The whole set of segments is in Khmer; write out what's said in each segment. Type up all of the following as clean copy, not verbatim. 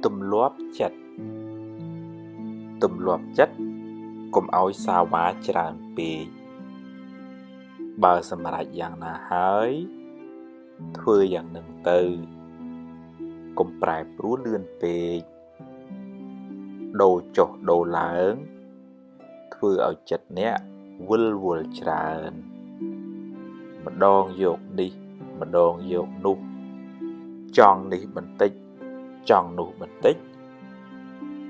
ទំលាប់ចិត្តកុំឲ្យសាវ៉ាច្រើនពេកបើសម្រេចយ៉ាងណាហើយធ្វើយ៉ាងនឹងទៅកុំប្រែប្រួលលឿនពេកដូរចុះដូរឡើងធ្វើឲ្យចិត្តអ្នកវិលវល់ច្រើនម្ដងយកនេះម្ដងយកនោះចង់នេះបន្តិចចង់នោះបន្តិច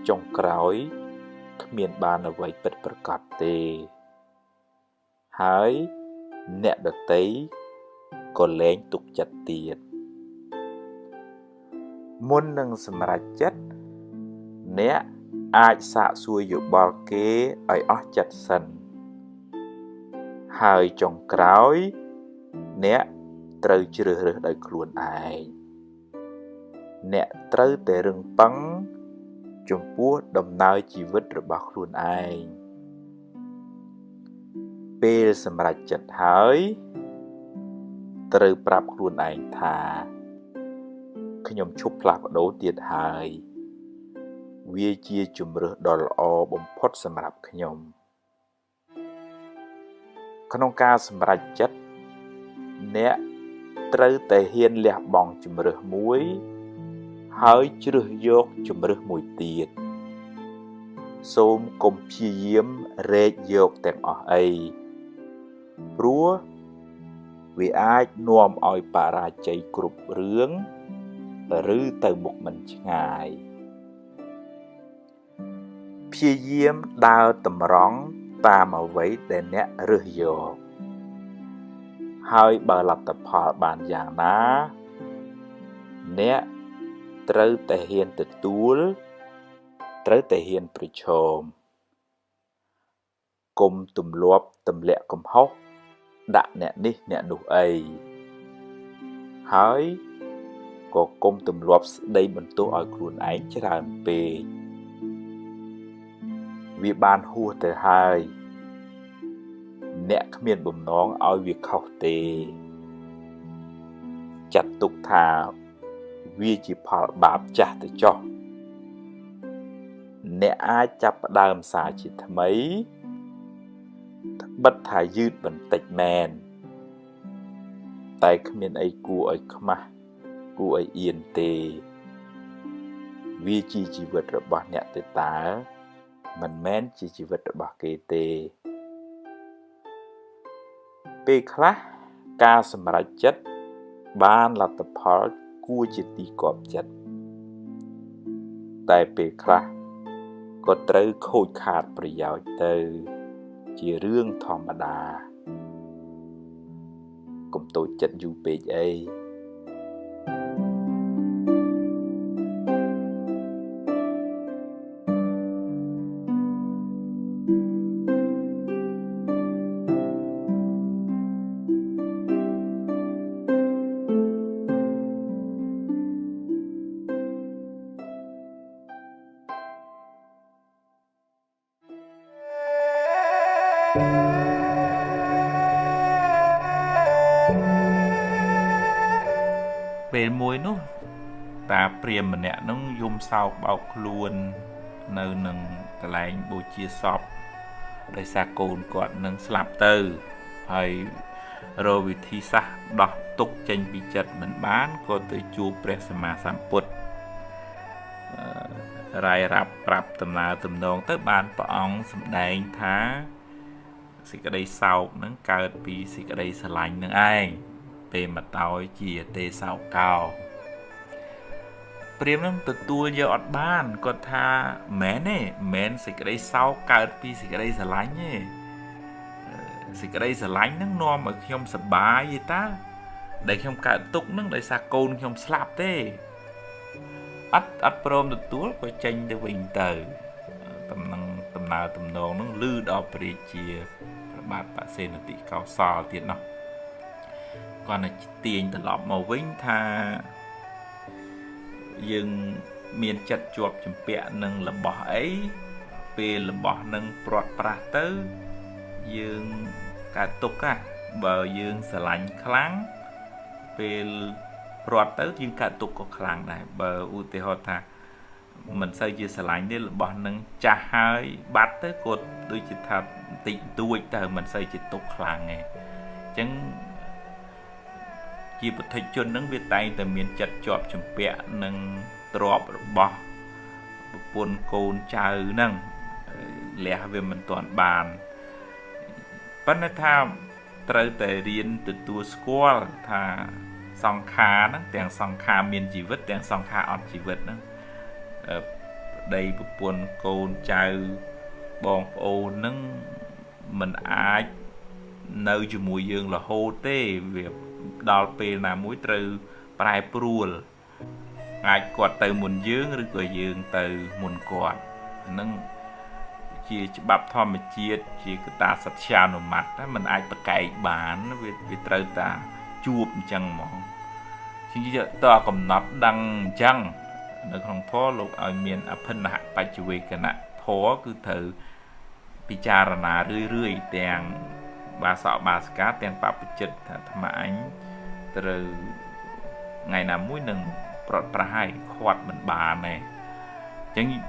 ចុងក្រោយគ្មានបានអ្វីពិតប្រាកដទេហើយអ្នកដទៃក៏លែងទុកចិត្តទៀតមុននឹងសម្រេចចិត្តអ្នកអាចសាកសួរយោបល់គេឲ្យអស់ចិត្តសិនហើយចុងក្រោយអ្នកត្រូវជ្រើសរើសដោយខ្លួនឯងអ្នកត្រូវតែរឹងប៉ឹងចំពោះដំណើរជីវិតរបស់ខ្លួនឯងពេលសម្រេចចិត្តហើយត្រូវប្រាប់ខ្លួនឯងថាខ្ញុំឈប់ផ្លាស់ប្ដូរទៀតហើយវាជាជម្រើសដ៏ល្អបំផុតសម្រាប់ខ្ញុំក្នុងការសម្រេចចិត្តអ្នកត្រូវតែហ៊ានលះបង់ជម្រើសមួយហើយជ្រើសយកជម្រើសមួយទៀតសូមកុំព្យាយាមរែកយកទាំងអស់អីព្រោះវាអាចនាំឲ្យបរាជ័យគ្រប់រឿងឬទៅមុខមិនឆ្ងាយព្យាយាមដើរតម្រង់តាមអ្វីដែលអ្នករើសយកហើយបើលទ្ធផលបានយ៉ាងណាអ្នកត្រូវតែហ៊ានទទួលត្រូវតែហ៊ានប្រឈមកុំទម្លាប់ទម្លាក់កំហុសដាក់អ្នកនេះអ្នកនោះអីហើយក៏កុំទម្លាប់ស្ដីបន្ទោសឲ្យខ្លួនឯងច្រើនពេកវាបានហួសទៅហើយអ្នកគ្មានបំណងឲ្យវាខុសទេចាត់ទុកថាវាជាផលបាបចាស់ទៅចុះអ្នកអាចចាប់ផ្ដើមសារជាថ្មីត្បិតថាយឺតបន្តិចមែនតែគ្មានអីគួរឲ្យខ្មាស់គួរឲ្យអៀនទេវាជាជីវិតរបស់អ្នកទៅតើមិនមែនជាជីវិតរបស់គេទេពេលខ្លះការសម្រេចចិត្តបានលទ្ធផលគួរជាទីគាប់ចិត្តតែពេលខ្លះក៏ត្រូវខូចខាតប្រយោជន៍ទៅជារឿងធម្មតាកុំតូចចិត្តយូរពេកអីពេលមួយនោះតាព្រាហ្មណ៍ម្នាក់នោះយំសោកបោកខ្លួននៅនឹងកន្លែងបូជាសពដោយសារកូនគាត់នឹងស្លាប់ទៅហើយរកវិធីសាស្ត្រដោះទុក្ខចេញពីចិត្តមិនបានក៏ទៅជួបព្រះសម្មាសម្ពុទ្ធរាយរាប់ប្រាប់ដំណើរទំនងទៅបានព្រះអង្គសម្ដែងថាសេចក្តីសោកនឹងកើតពីសេចក្តីស្រឡាញ់នឹងឯងពេលមកតោយជាទេសោកោព្រាហ្មណ៍នឹងទទួលយកអត់បានគាត់ថាមែនទេមែនសេចក្តីសោកកើតពីសេចក្តីស្រឡាញ់ទេសេចក្តីស្រឡាញ់នឹងនាំឲ្យខ្ញុំសប្បាយទេតាដែលខ្ញុំកើតទុក្ខនឹងដោយសារកូនខ្ញុំស្លាប់ទេអត់ព្រមទទួលក៏ចេញទៅវិញទៅដំណើរទំនងនឹងលឺដល់ព្រះរាជាព្រះបាទបសេនតិកោសលទៀតនោះគាត់នឹងទាញត្រឡប់មកវិញថាយើងមានចិត្តជាប់ជំពាក់នឹងរបស់អីពេលរបស់នឹងព្រាត់ប្រាសទៅយើងកើតទុក្ខបើយើងស្រឡាញ់ខ្លាំងពេលព្រាត់ទៅយើងកើតទុក្ខក៏ខ្លាំងដែរបើឧទាហរណ៍ថា mình xây chia sẻ lạnh đấy là bọn nâng cha hai bắt tới cột đôi chỉ thật tịnh đuôi từ mình xây chỉ tục làng nghề chẳng chỉ một thầy chôn nâng việt tay từ miền chặt chọp chùm bẹ nâng trọp bò buồn côn chào nâng lẽ về mình toàn bàn bắt nó tham trời tề riêng từ tua squall thà song khá nó tiền song khá miền chỉ vứt tiền song khá ọt chỉ vứt nó đây buồn côn chào bong ô nâng mình ai nơi chùm mùi dương là hô tê việc đo pê là mũi trừ bài pruol ai quạt từ muôn dương rồi cười dương từ muôn quạt nâng chỉ bắp thom mà chia chỉ cái ta sạch sao nổ mặt đó mình ai bật cày bán vì trừ ta chuột chẳng mong chính giờ ta còn nắp đăng chăng nó không thua lúc ở miền ở phân hạ bài chủ về cái nè thua cứ thử pichara rưỡi tiền bà sọ bà cá tiền bắp chật thầm ảnh từ ngày nào mỗi nâng bọt hai khoát mình bà này chẳng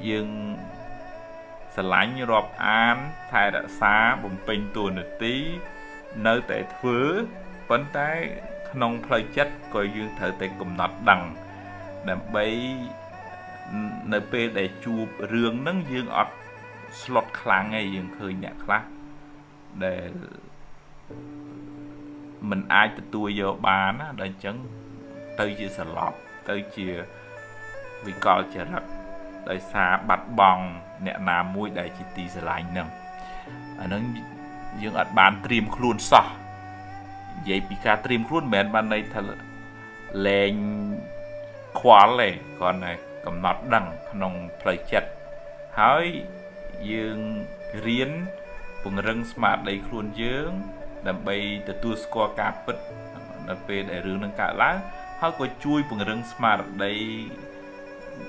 dương sờ lánh như rọp án thay đã xá bùng pin tuần được tí nơi tại thứ vấn tay nông phơi chất coi dương thở tại cùng nọt đằng đầm bấy nơi pe để chụp rương nâng dương ọt slot kháng ngay dương khơi nhạc khác để mình ai từ tuổi giờ bán á để chẳng tới chia sẻ lọt tới chia vì coi chia rất để xa bạch bong nè nào mũi để chỉ tì sờ lạnh nè nó dương ở bán trim khuôn sọ vậy bị cả trim khuôn mền ban này thật lên khóa lệ còn này cầm nọt đằng nông plei chật hỏi dương riêng vùng rừng smart đầy khuôn dương đầm bay từ tua score cáp bứt đầm bay để rừng nâng cả lá họ có chui vùng rừng smart đầy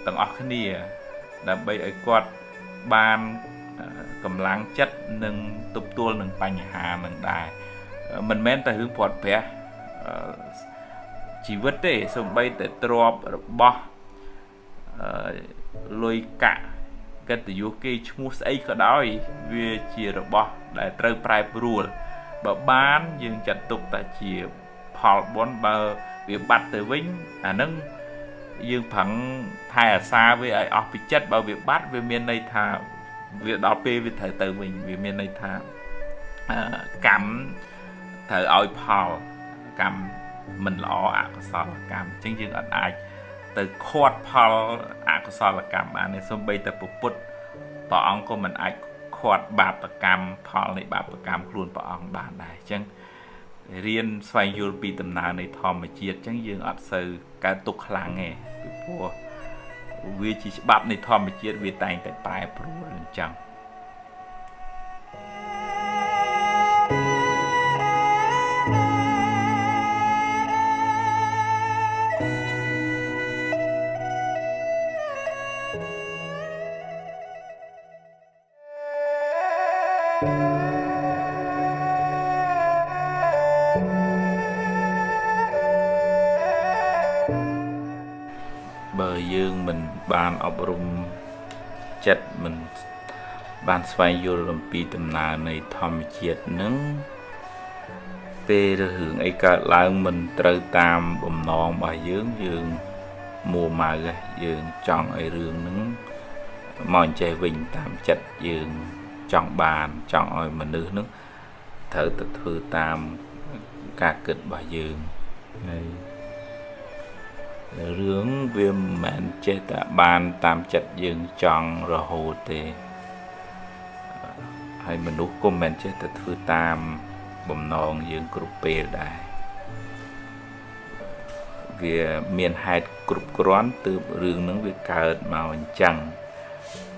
tầng óc kia đầm bay ở quạt ban cầm láng chất nâng tục tua nâng bành hà nâng đài mình men tại hướng phật phé chỉ vứt để xong bay tại drop bò lôi cả cái từ vô cái mua ấy có đói về chia rồi bò để trâu prai pruol bà bán dương chặt tục tại chia phò bốn bờ việc bắt từ vĩnh nâng dương phẳng thay ở xa với ai ọp chất bao việc bắt về miền này thà việc đó về thời từ mình về miền này thà cắm thời oi phò cắm mình lọ ạ có sao là cắm chính dương ở ai từ khoát phò ạ có sao là cắm anh này xong bây từ bút tỏ ông của mình ai khoát bạp và cắm phò này bạp và cắm luôn tỏ ông bàn này chẳng riêng xoay vô bị tầm nào này thò mà chiết chẳng dương ở sự cái tục làng nghề vì chỉ bạp này thò mà chiết vì tay tại bài pro chẳng bờ dương mình ban ấp rung chặt mình ban xoay vô làm pi tầm nào này thòm chiết nứng pe hưởng ấy cả lại mình trời tam bầm non bà dương dương mùa mà dương chọn ấy rương nứng mòn chạy vinh tam chặt dương chọn bàn chọn ơi mình nữ nước thở tự thư tam ca kịch bà dương này rướng viêm mẹn chế tạ ban tam chặt dương chọn rồi hồ tê hay mình lúc của mình chế tạ thư tam bầm non dương cục bê đài vì miền hai cục rón từ rương nướng việc cợt màu chẳng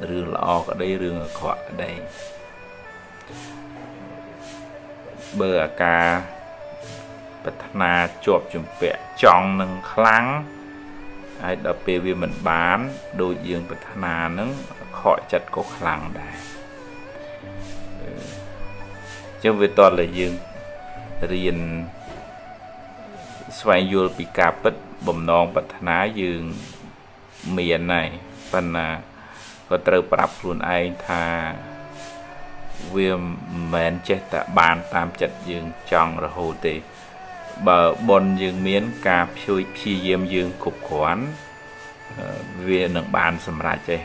rương lọ ở đây rương ở khỏi ở đây bờ ca bật na chộp chùm vẽ tròn nâng kháng ai đập về vì mình bán đôi dương bật na nâng khỏi chặt có kháng đây chứ về toàn là dương riêng xoay vô bị cạp bật bầm non bật ná dương miền này ប៉ុន្តែក៏ត្រូវប្រាប់ខ្លួនឯងថាវាមិនមែនចេះតែបានតាមចិត្តយើងចង់រហូតទេបើបុណ្យយើងមានការព្យាយាមយើងគ្រប់គ្រាន់វានឹងបានសម្រេចទេ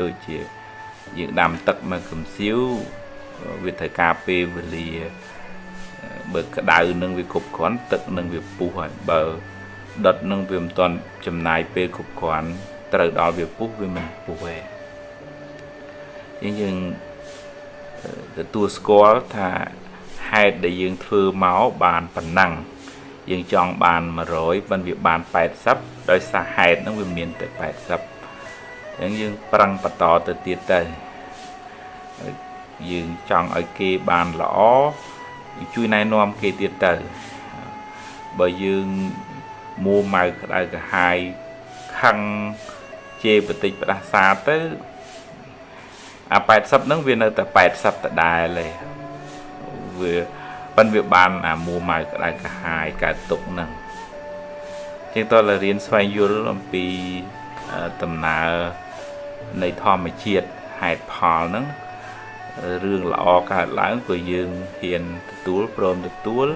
ដូចជាយើងដាំទឹកមកកំសៀវវាត្រូវការពេលវេលាបើក្តៅនឹងវាគ្រប់គ្រាន់ទឹកនឹងវាពុះហើយបើដុតនឹងវាមិនទាន់ចំណាយពេលគ្រប់គ្រាន់ត្រូវដល់វាពុះវាមិនពុះទេយើងទទួលស្គាល់ថាហេតុដែលយើងធ្វើមកបានប៉ុណ្ណឹងយើងចង់បាន100ប៉ុន្តែវាបាន80ដោយសារហេតុហ្នឹងវាមានតែ80អញ្ចឹងយើងប្រឹងបន្តទៅទៀតទៅយើងចង់ឲ្យគេបានល្អជួយណែនាំគេទៀតទៅបើយើងមួម៉ៅក្តៅក្រហាយខឹងជេរបន្តិចផ្ដាសាទៅអា80ហ្នឹងវានៅតែ80ដដែលទេវាប៉ុន្តែវាបានអាមួម៉ៅក្តៅក្រហាយកើតទុកហ្នឹងជាងតើរៀនស្វែងយល់អំពីដំណើរនៃធម្មជាតិហេតុផលហ្នឹងរឿងល្អកើតឡើងក៏យើងហ៊ានទទួលព្រមទទួល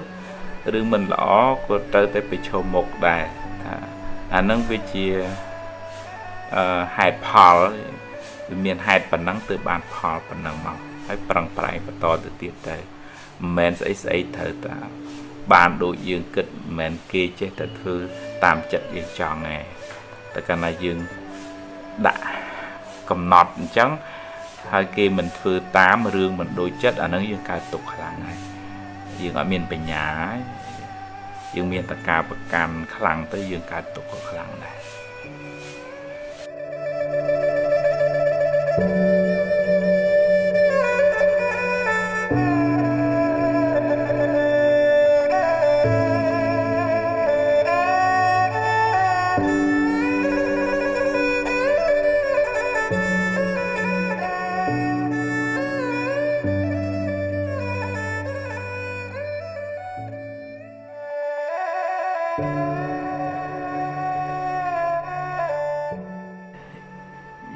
ឬមិនល្អក៏ត្រូវតែប្រឈមមុខដែរថាអាហ្នឹងវាជាហេតុផលវាមានហេតុប៉ុណ្ណឹងទើបបានផលប៉ុណ្ណឹងមកហើយប្រឹងប្រែងបន្តទៅទៀតទៅមិនមែនស្អីស្អីត្រូវតែបានដូចយើងគិតមិនមែនគេចេះតែធ្វើតាមចិត្តយើងចង់ទេតែកាលណាយើងដាក់កំណត់អញ្ចឹងហើយគេមិនធ្វើតាមរឿងមិនដូចចិត្តអាហ្នឹងយើងកើតទុកខ្លាំងហើយយើងអត់មានបញ្ញាហើយយើងមានតែការប្រកាន់ខ្លាំងទៅយើងកើតទុកខ្លាំងដែរ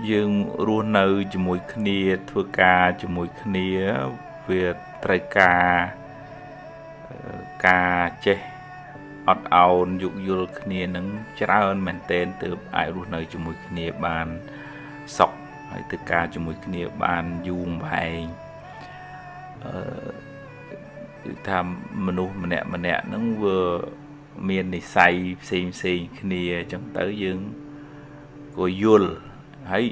យើងរស់នៅជាមួយគ្នាធ្វើការជាមួយគ្នាវាត្រូវការចេះអត់ឱនយោគយល់គ្នានឹងច្រើនមែនទែនទើបអាចរស់នៅជាមួយគ្នាបានសុខហើយធ្វើការជាមួយគ្នាបានយូរវែងគឺថាមនុស្សម្នាក់ហ្នឹងវាមាននិស្ស័យផ្សេងគ្នាអញ្ចឹងទៅយើងក៏យល់ហើយ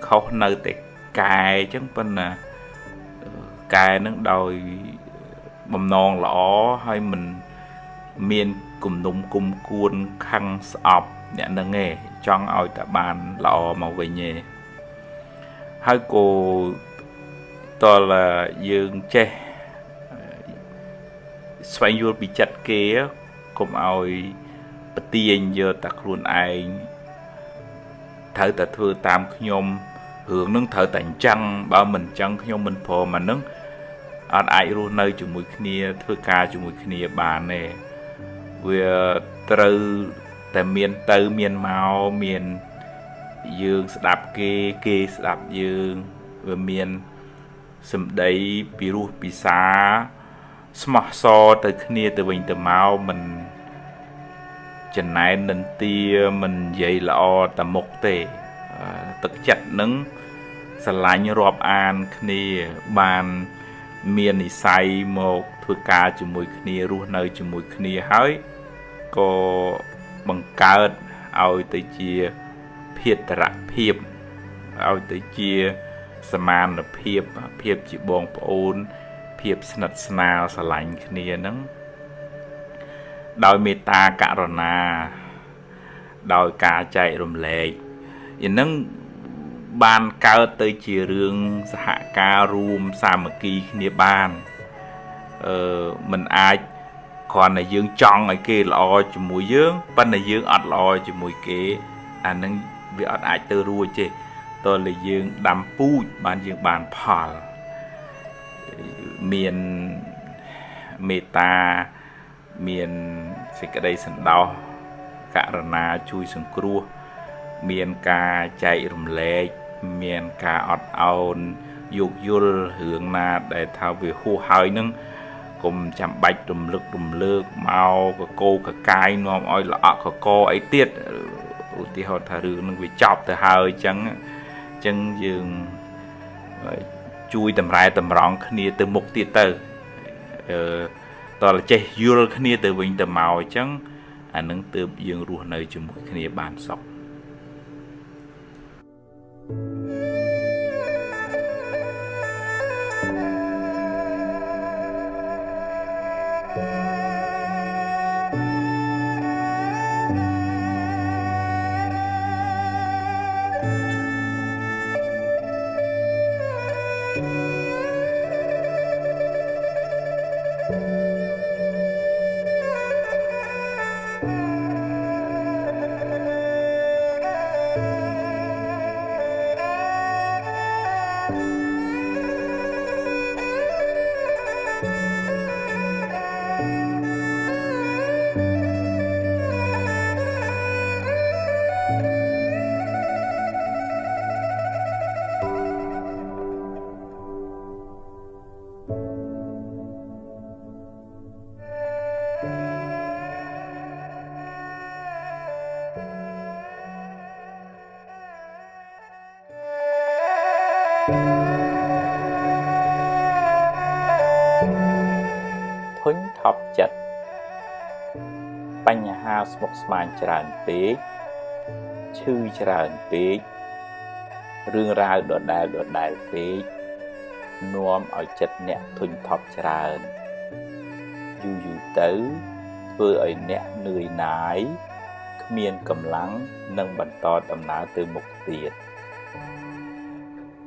ខុសនៅតែកែអញ្ចឹងប៉ុន្តែកែនឹងដោយបំណងល្អហើយមិនមានគំនុំគុំគួនខឹងស្អប់អ្នកនឹងឯងចង់ឲ្យតែបានល្អមកវិញឯងហើយក៏តលយើងចេះស្វែងយល់ពីចិត្តគេកុំឲ្យបទាញយកតែខ្លួនឯងត្រូវតែធ្វើតាមខ្ញុំរឿងនឹងត្រូវតែអញ្ចឹងបើមិនអញ្ចឹងខ្ញុំមិនព្រមអានឹងអត់អាចរស់នៅជាមួយគ្នាធ្វើការជាមួយគ្នាបានទេវាត្រូវតែមានទៅមានមកមានយើងស្ដាប់គេស្ដាប់យើងវាមានសម្ដីពីរោះពិសាស្មោះសរទៅគ្នាទៅវិញទៅមកមិនចំណែននិន្ទាមិននិយាយល្អតែមុខទេទឹកចិត្តនឹងស្រឡាញ់រាប់អានគ្នាបានមាននិស្ស័យមកធ្វើការជាមួយគ្នារស់នៅជាមួយគ្នាហើយក៏បង្កើតឲ្យទៅជាភេទរភាពឲ្យទៅជាសមានភាពជាបងប្អូនភាពស្និទ្ធស្នាលស្រឡាញ់គ្នាហ្នឹងដោយមេត្តាករុណាដោយការចែករំលែកឯហ្នឹងបានកើតទៅជារឿងសហការរួមសាមគ្គីគ្នាបានមិនអាចគ្រាន់តែយើងចង់ឲ្យគេល្អជាមួយយើងប៉ុន្តែយើងអត់ល្អជាមួយគេអាហ្នឹងវាអត់អាចទៅរួចទេតើលើយើងដាំពូជបានយើងបានផលមានមេត្តាមានសេចក្តីសន្តោសករុណាជួយសង្គ្រោះ មានការចែករំលែកមានការអត់ឱនយោគយល់រឿងណាដែលថាវាហួសហើយនឹងកុំចាំបាច់រំលឹករំលើកមកកកោកកាយនាំឲ្យល្អក់កកអីទៀតឧទាហរណ៍ថារឿងនឹងវាចប់ទៅហើយអញ្ចឹងយើងជួយតម្រែតម្រង់គ្នាទៅមុខទៀតទៅតើចេះយល់គ្នាទៅវិញទៅមកអញ្ចឹងអានឹងទើបយើងរស់នៅជាមួយគ្នាបានសុខធុញថប់ចិត្តបញ្ហាស្មុគស្មាញច្រើនពេកឈឺច្រើនពេករឿងរ៉ាវដដែលពេកនាំឲ្យចិត្តអ្នកធុញថប់ច្រើនយូរទៅធ្វើឲ្យអ្នកនឿយណាយគ្មានកម្លាំងនិងបន្តដំណើរទៅមុខទៀត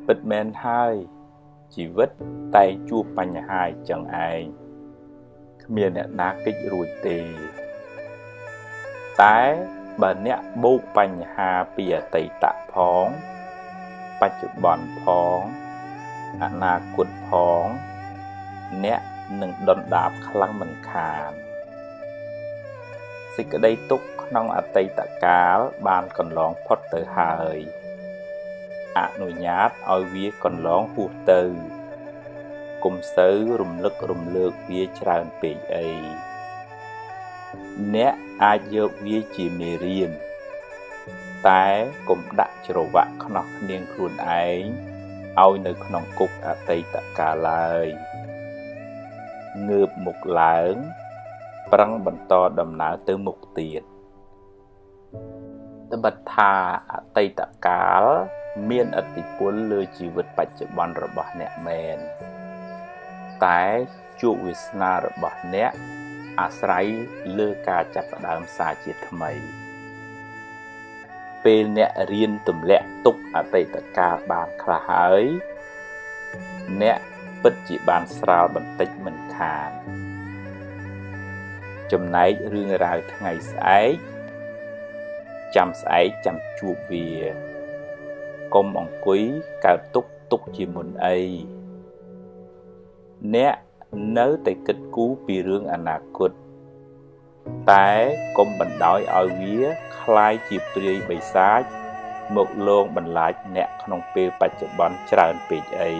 ពិតមែនហើយជីវិតតែងជួបបញ្ហាចឹងឯងគ្មានអ្នកណាគេចរួចទេតែបើអ្នកបូកបញ្ហាពីអតីតផងបច្ចុប្បន្នផងអនាគតផងអ្នកនឹងដុនដាបខ្លាំងមិនខានសេចក្តីទុក្ខក្នុងអតីតកាលបានកន្លងផុតទៅហើយអនុញ្ញាតឲ្យវាកន្លងហួសទៅកុំសូវរំលឹករំលើកវាច្រើនពេកអីអ្នកអាចយកវាជាមេរៀនតែកុំដាក់ច្រវាក់ខ្នោះនាងខ្លួនឯងឲ្យនៅក្នុងគុកអតីតកាលឡើយងើបមុខឡើងប្រឹងបន្តដំណើរទៅមុខទៀតត្បិតថាអតីតកាលមានឥទ្ធិពលលើជីវិតបច្ចុប្បន្នរបស់អ្នកមែនតែជោគវាសនារបស់អ្នកអាស្រ័យលើការចាប់ផ្ដើមសារជាថ្មីពេលអ្នករៀនទម្លាក់ទុកអតីតកាលបានខ្លះហើយអ្នកពិតជាបានស្រាលបន្តិចមិនខានចំណែករឿងរ៉ាវថ្ងៃស្អែកចាំស្អែកចាំជួបវាកុំអង្គុយកើតទុកជាមុនអីអ្នកនៅតែគិតគូរពីរឿងអនាគតតែកុំបណ្ដោយឲ្យវាคล้ายជាព្រាយបិសាចមកលងបន្លាចអ្នកក្នុងពេលបច្ចុប្បន្នច្រើនពេកអី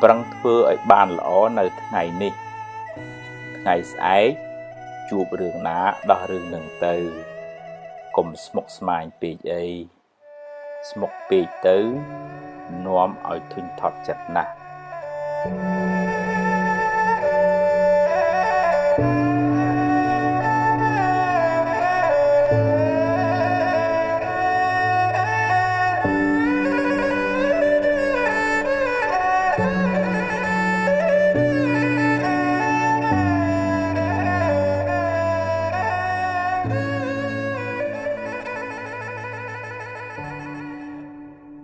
ប្រឹងធ្វើឲ្យបានល្អនៅថ្ងៃនេះថ្ងៃស្អែកជួបរឿងណាដោះរឿងនឹងទៅកុំស្មុគស្មាញពេកអីស្មុគពេកទៅនាំឲ្យធុញថប់ចិត្តណាស់